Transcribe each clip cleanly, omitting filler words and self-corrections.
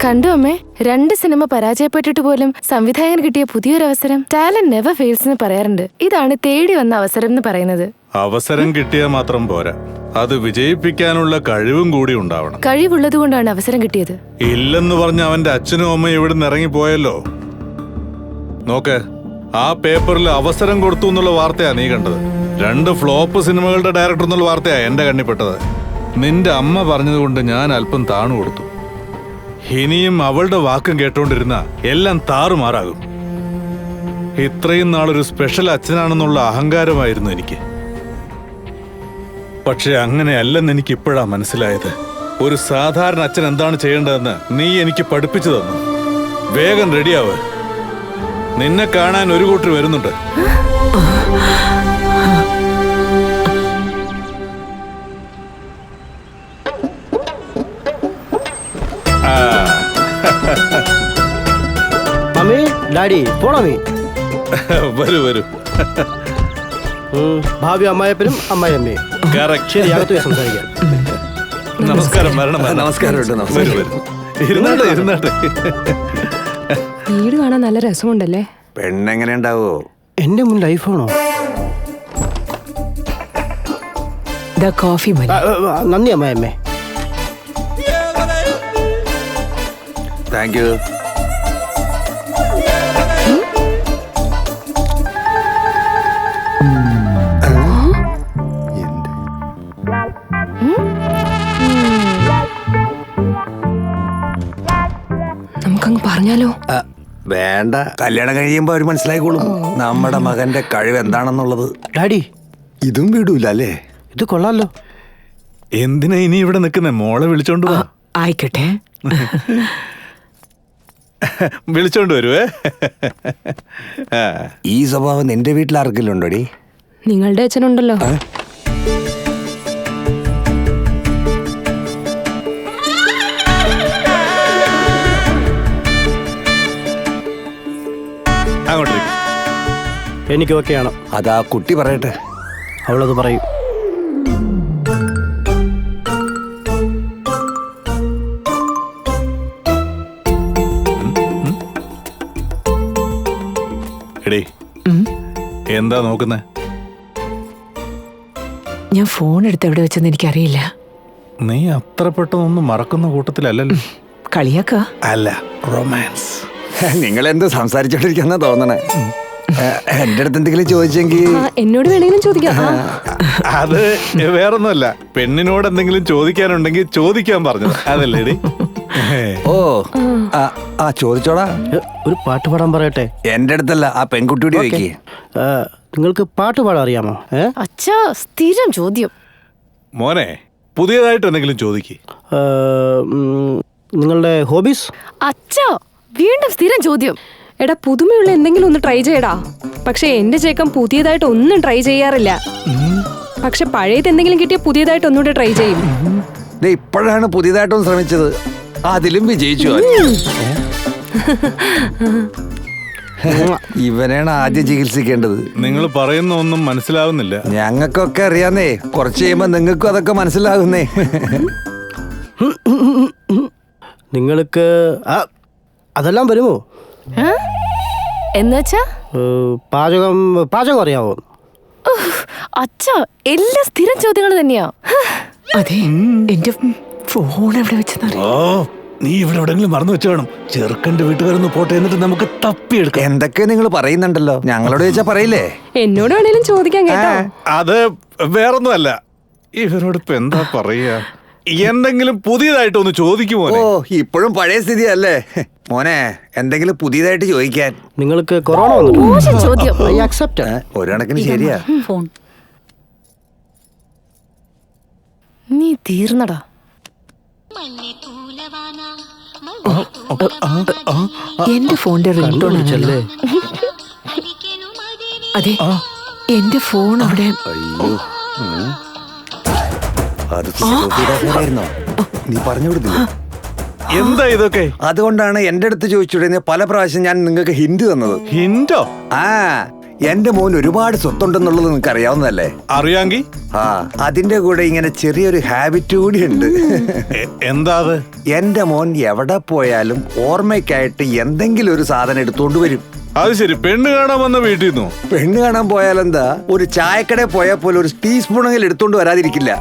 കണ്ടു അമ്മേ, 2 സിനിമ പരാജയപ്പെട്ടിട്ട് പോലും സംവിധായകൻ കിട്ടിയ പുതിയൊരു അവസരം. ടാലന്റ് നെവർ ഫെയിൽസ് എന്ന് പറയാറുണ്ട്. ഇതാണ് തേടി വന്ന അവസരം എന്ന് പറയുന്നത്. അവസരം കിട്ടിയാൽ മാത്രം പോരാ, അത് വിജയിപ്പിക്കാനുള്ള കഴിവും കൂടി ഉണ്ടാവണം. കഴിവുള്ളത് കൊണ്ടാണ് അവസരം കിട്ടിയത്. ഇല്ലെന്ന് പറഞ്ഞ അവന്റെ അച്ഛനും അമ്മയും ഇവിടുന്ന് ഇറങ്ങിപ്പോയല്ലോ. നോക്ക്, ആ പേപ്പറിൽ അവസരം കൊടുത്തു എന്നുള്ള വാർത്തയാ നീ കണ്ടത്. 2 ഫ്ലോപ്പ് സിനിമകളുടെ ഡയറക്ടർ എന്നുള്ള വാർത്തയാ എന്റെ കണ്ണിപ്പെട്ടത്. നിന്റെ അമ്മ പറഞ്ഞതുകൊണ്ട് ഞാൻ അല്പം താണു കൊടുത്തു. ഇനിയും അവളുടെ വാക്കും കേട്ടോണ്ടിരുന്ന എല്ലാം താറുമാറാകും. ഇത്രയും നാളൊരു സ്പെഷ്യൽ അച്ഛനാണെന്നുള്ള അഹങ്കാരമായിരുന്നു എനിക്ക്. പക്ഷെ അങ്ങനെയല്ലെന്ന് എനിക്ക് ഇപ്പോഴാ മനസ്സിലായത്. ഒരു സാധാരണ അച്ഛൻ എന്താണ് ചെയ്യേണ്ടതെന്ന് നീ എനിക്ക് പഠിപ്പിച്ചു തന്നു. വേഗം റെഡിയാവ്, നിന്നെ കാണാൻ ഒരു കൂട്ടർ വരുന്നുണ്ട്. മമ്മി, ഡാഡി പോണമേ. വരൂ വരൂ. ഭാവി അമ്മായപ്പനും അമ്മായിയമ്മയും. ശരി, അകത്ത് പോയി സംസാരിക്കാം. നമസ്കാരം. വരണം. നമസ്കാരം. ഇരുന്നാട്ടെ ഇരുന്നാട്ടെ. വീട് കാണാൻ നല്ല രസമുണ്ടല്ലേ? പെണ്ണെങ്ങനെ ഉണ്ടാവോ? എന്റെ മുന്നിൽ ഐഫോണോ? കോഫി മതി. നന്ദി അമ്മായിയമ്മേ. Thank you. നമുക്കങ്ങ് പറഞ്ഞാലോ? വേണ്ട, കല്യാണം കഴിയുമ്പോ അവര് മനസ്സിലായിക്കോളും നമ്മുടെ മകന്റെ കഴിവ് എന്താണെന്നുള്ളത്. ഡാഡി, ഇതും വിടൂല അല്ലേ? ഇത് കൊള്ളാലോ. എന്തിനാ ഇനി ഇവിടെ നിൽക്കുന്നേ? മോളെ വിളിച്ചോണ്ട് പോ. ആയിക്കോട്ടെ. വിളിച്ചോണ്ട് വരുവേ. ഈ സ്വഭാവം നിന്റെ വീട്ടിൽ ആർക്കെങ്കിലും ഉണ്ടോടി? നിങ്ങളുടെ അച്ഛനുണ്ടല്ലോ. അങ്ങോട്ടേക്ക്. എനിക്ക് ഓക്കെയാണ്. അതാ കുട്ടി പറയട്ടെ. അവളത് പറയും. എടീ, എന്താ നോക്കുന്നേ? ഞാൻ ഫോൺ എടുത്ത് എവിടെ വെച്ചെന്ന് എനിക്കറിയില്ല. നീ അത്ര പെട്ടെന്നൊന്നും മറക്കുന്ന കൂട്ടത്തിലല്ലല്ലോ. കളിയാക്ക അല്ല, റൊമാൻസ്. നിങ്ങൾ എന്ത് സംസാരിച്ചോണ്ടിരിക്കുന്ന തോന്നണേ. എന്റെ അടുത്ത് എന്തെങ്കിലും ചോദിച്ചെങ്കിൽ എന്നോട് വേണമെങ്കിലും ചോദിക്കാം. അത് വേറൊന്നുമല്ല, പെണ്ണിനോട് എന്തെങ്കിലും ചോദിക്കാനുണ്ടെങ്കിൽ ചോദിക്കാൻ പറഞ്ഞത് അതല്ലേ? ഓ ആ ചോദിച്ചോടാ. ഒരു പാട്ട് പാടാൻ പറയട്ടെ? എന്റെ അടുത്തല്ല, ആ പെൺകുട്ടിയോട് ചോദിക്കേ. നിങ്ങൾക്ക് പാട്ട് പാടാൻ അറിയാമോ? അച്ഛാ, സ്ഥിരം ചോദ്യം. മോനെ, പുതിയതായിട്ട് എന്തെങ്കിലും ചോദിക്കേ. നിങ്ങളുടെ ഹോബീസ്? അച്ഛാ, വീണ്ടും സ്ഥിരം ചോദ്യം. എടാ, പുതുമയുള്ള എന്തെങ്കിലും ഒന്ന് ട്രൈ ചെയ്യടാ. പക്ഷെ എന്റെ ചേക്കൻ പുതിയതായിട്ട് ഒന്നും ട്രൈ ചെയ്യാറില്ല. പക്ഷെ പഴയത് എന്തെങ്കിലും കിട്ടിയ പുതിയതായിട്ട് ഒന്നുകൂടെ ട്രൈ ചെയ്യും. ഇപ്പോഴാണ് പുതിയതായിട്ടൊന്ന് ശ്രമിച്ചത്, അതിലും വിജയിച്ചു. ഇവനാണ് ആദ്യം ചികിത്സിക്കേണ്ടത്. നിങ്ങൾ പറയുന്ന ഒന്നും മനസ്സിലാവുന്നില്ല. ഞങ്ങൾക്കൊക്കെ അറിയാന്നേ, കുറച്ച് കഴിയുമ്പോ നിങ്ങൾക്കും അതൊക്കെ മനസ്സിലാകുന്നേ. നിങ്ങൾക്ക് അതെല്ലാം വരുമോ? എന്നുവെച്ചാ പാചകം അറിയാവോ? അച്ഛാ, എല്ലാ സ്ഥിരം ചോദ്യങ്ങൾ തന്നെയാ. അതെ, എന്റെ ഫോൺ എവിടെ വെച്ചെന്നറിയാം. നീ ഇവിടെ എവിടെങ്കിലും മറന്നു വെച്ചു വേണം. ചെറുക്കന്റെ വീട്ടുകാരൊന്ന് പോട്ടെ, എന്നിട്ട് നമുക്ക് തപ്പിയെടുക്കാം. എന്തൊക്കെ നിങ്ങൾ പറയുന്നുണ്ടല്ലോ, ഞങ്ങളോട് ചോദിച്ചാ പറയില്ലേ? എന്നോട് വേണേലും ചോദിക്കാൻ കേട്ടോ. അത് വേറൊന്നുമല്ല, ഇവരോട് ഇപ്പൊ എന്താ പറയാ? എന്തെങ്കിലും പുതിയതായിട്ട് ഒന്ന് ചോദിക്കുമോ? ഓ, ഇപ്പോഴും പഴയ സ്ഥിതിയല്ലേ മോനെ? എന്തെങ്കിലും പുതിയതായിട്ട് ചോദിക്കാൻ. നിങ്ങൾക്ക് കൊറോണ ചോദ്യം. ഒരു കണക്കിന് ശരിയാ. ഫോൺ നീ തീർന്നടാ. എന്റെ ഫോണിന്റെ റിംഗ്ടോൺ ആണല്ലേ? അതെ, എന്റെ ഫോൺ അവിടെ. നീ പറഞ്ഞു കൊടുത്തില്ല. എന്താ ഇതൊക്കെ? അതുകൊണ്ടാണ് എന്റെ അടുത്ത് ചോദിച്ചുടനെ പല പ്രാവശ്യം ഞാൻ നിങ്ങൾക്ക് ഹിന്റ് തന്നത്. ഹിന്റോ? ആ, എന്റെ മോൻ ഒരുപാട് സ്വത്തുണ്ടെന്നുള്ളത് നിങ്ങൾക്ക് അറിയാവുന്നതല്ലേ? അറിയാങ്കി ആ, അതിന്റെ കൂടെ ഇങ്ങനെ ചെറിയൊരു ഹാബിറ്റ് കൂടി ഉണ്ട്. എന്താ അത്? എന്റെ മോൻ എവിടെ പോയാലും ഓർമ്മയ്ക്കായിട്ട് എന്തെങ്കിലും ഒരു സാധനം എടുത്തുകൊണ്ട് വരും. അത് ശരി, പെണ്ണ് കാണാൻ വന്ന വീട്ടിൽ നിന്നോ? പെണ്ണ് കാണാൻ പോയാലെന്താ, ഒരു ചായക്കടയിൽ പോയാൽ പോലെ ഒരു ടീസ്പൂണെങ്കിലും എടുത്തോണ്ട് വരാതിരിക്കില്ല.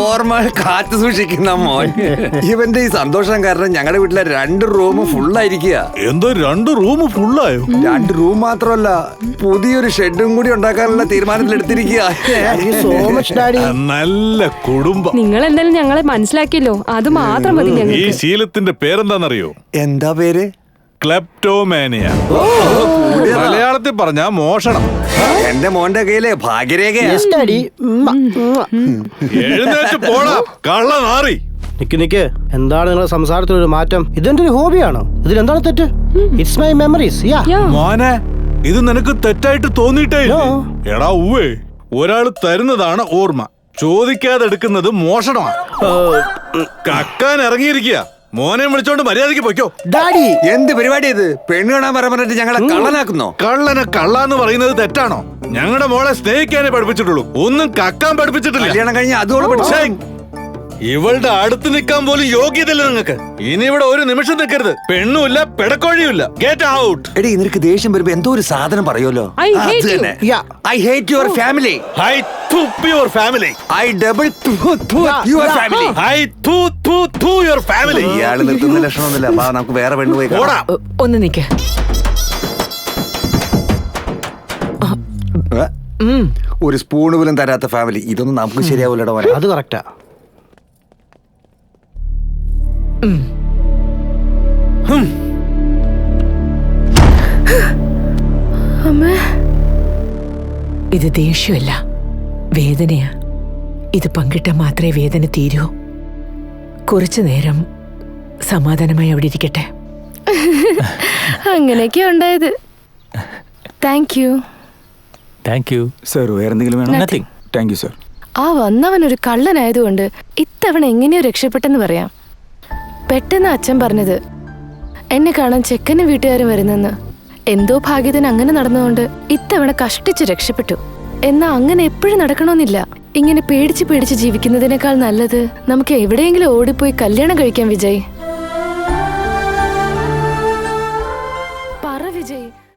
ഓർമ്മ കാത്തു സൂക്ഷിക്കുന്ന മോൻ. ഇവന്റെ ഈ സന്തോഷം കാരണം ഞങ്ങളുടെ വീട്ടിലെ 2 റൂം ഫുള്ളായിരിക്കുക. എന്തോ 2 റൂം ഫുള്ളായോ? 2 റൂം മാത്രമല്ല, പുതിയൊരു ഷെഡും കൂടി ഉണ്ടാക്കാനുള്ള തീരുമാനത്തിലെടുത്തിരിക്കുക. So much daddy. നല്ല കുടുംബം. നിങ്ങൾ എന്തായാലും ഞങ്ങളെ മനസ്സിലാക്കിയല്ലോ, അത് മാത്രം മതി ഈ ഞങ്ങൾക്ക്. ശീലത്തിന്റെ പേരെന്താണെന്നറിയോ? എന്താ പേര്? ക്ലെപ്റ്റോമാനിയ. മലയാളത്തിൽ പറഞ്ഞ മോഷണം. എന്റെ മോന്റെ കയ്യിലെ ഭാഗ്യരേഖയാ. Yes daddy. എഴുന്നേറ്റ് പോടാ കള്ള നാറി. നിക്ക് എന്താണ് നിങ്ങളുടെ സംസാരത്തിലൊരു മാറ്റം? ഇതെന്റെ ഒരു ഹോബിയാണോ? ഇതിൽ എന്താണ് തെറ്റ്? It's my memories. യാ. മോനെ, ഇത് നിനക്ക് തെറ്റായിട്ട് തോന്നിയിട്ടേ ഇല്ലേ? എടാ ഉവ്വേ, ഒരാള് തരുന്നതാണ് ഓർമ്മ, ചോദിക്കാതെ എടുക്കുന്നത് മോഷണമാണ്. കക്കാൻ ഇറങ്ങിയിരിക്കുക. മോനെ വിളിച്ചോണ്ട് മര്യാദക്ക് പൊയ്ക്കോ. ഡാഡി, എന്ത് പരിപാടി ഇത്? പെണ്ണ് കാണാൻ പറഞ്ഞിട്ട് ഞങ്ങളെ കള്ളനാക്കുന്നോ? കള്ളനെ കള്ളാന്ന് പറയുന്നത് തെറ്റാണോ? ഞങ്ങളുടെ മോളെ സ്നേഹിക്കാനേ പഠിപ്പിച്ചിട്ടുള്ളൂ, ഒന്നും കക്കാൻ പഠിപ്പിച്ചിട്ടില്ല. കല്യാണം കഴിഞ്ഞ അതോടെ പഠിച്ചേ. ഇവളുടെ അടുത്ത് നിൽക്കാൻ പോലും യോഗ്യതയില്ല നിങ്ങൾക്ക്. ഇനി ഇവിടെ ഒരു നിമിഷം നിൽക്കരുത്. പെണ്ണുമില്ല, പെടക്കോഴിയുമില്ല. Get out. എടി, നിനക്ക് ദേഷ്യം വരുമ്പോ എന്തോ ഒരു സാധനം പറയുമല്ലോ. I hate you. I hate your family. I took your family. I double your family. I took your family. ഇയാള് നിർത്തുന്ന ലക്ഷണമൊന്നുമില്ല. അപ്പൊ നമുക്ക് വേറെ പെണ്ണ് പോയി കാണാം. ഓടാ. ഒന്ന് നിക്ക്. ഒരു സ്പൂണ് പോലും തരാത്ത ഫാമിലി. ഇതൊന്നും നമുക്ക് ശരിയാവൂലടോ മോനെ. അത് കറക്റ്റാ. ഇത് ദേഷ്യമല്ല, വേദനയാ. ഇത് പങ്കിട്ടാൽ മാത്രമേ വേദന തീരൂ. കുറച്ചു നേരം സമാധാനമായി അവിടെ ഇരിക്കട്ടെ. അങ്ങനെയൊക്കെ ഉണ്ടായത്. Thank you. Thank you sir. വേറെന്തെങ്കിലും വേണം? നത്തിങ്. Thank you sir. ആ വന്നവൻ ഒരു കള്ളനായതുകൊണ്ട് ഇത്തവണ എങ്ങനെയോ രക്ഷപ്പെട്ടെന്ന് പറയാം. പെട്ടെന്ന് അച്ഛൻ പറഞ്ഞത് എന്നെ കാണാൻ ചെക്കനും വീട്ടുകാരും വരുന്നെന്ന്. എന്തോ ഭാഗ്യത്തിന് അങ്ങനെ നടന്നുകൊണ്ട് ഇത്തവണ കഷ്ടിച്ച് രക്ഷപ്പെട്ടു. എന്നാ അങ്ങനെ എപ്പോഴും നടക്കണമെന്നില്ല. ഇങ്ങനെ പേടിച്ച് പേടിച്ച് ജീവിക്കുന്നതിനേക്കാൾ നല്ലത് നമുക്ക് എവിടെയെങ്കിലും ഓടിപ്പോയി കല്യാണം കഴിക്കാൻ വിജയ്.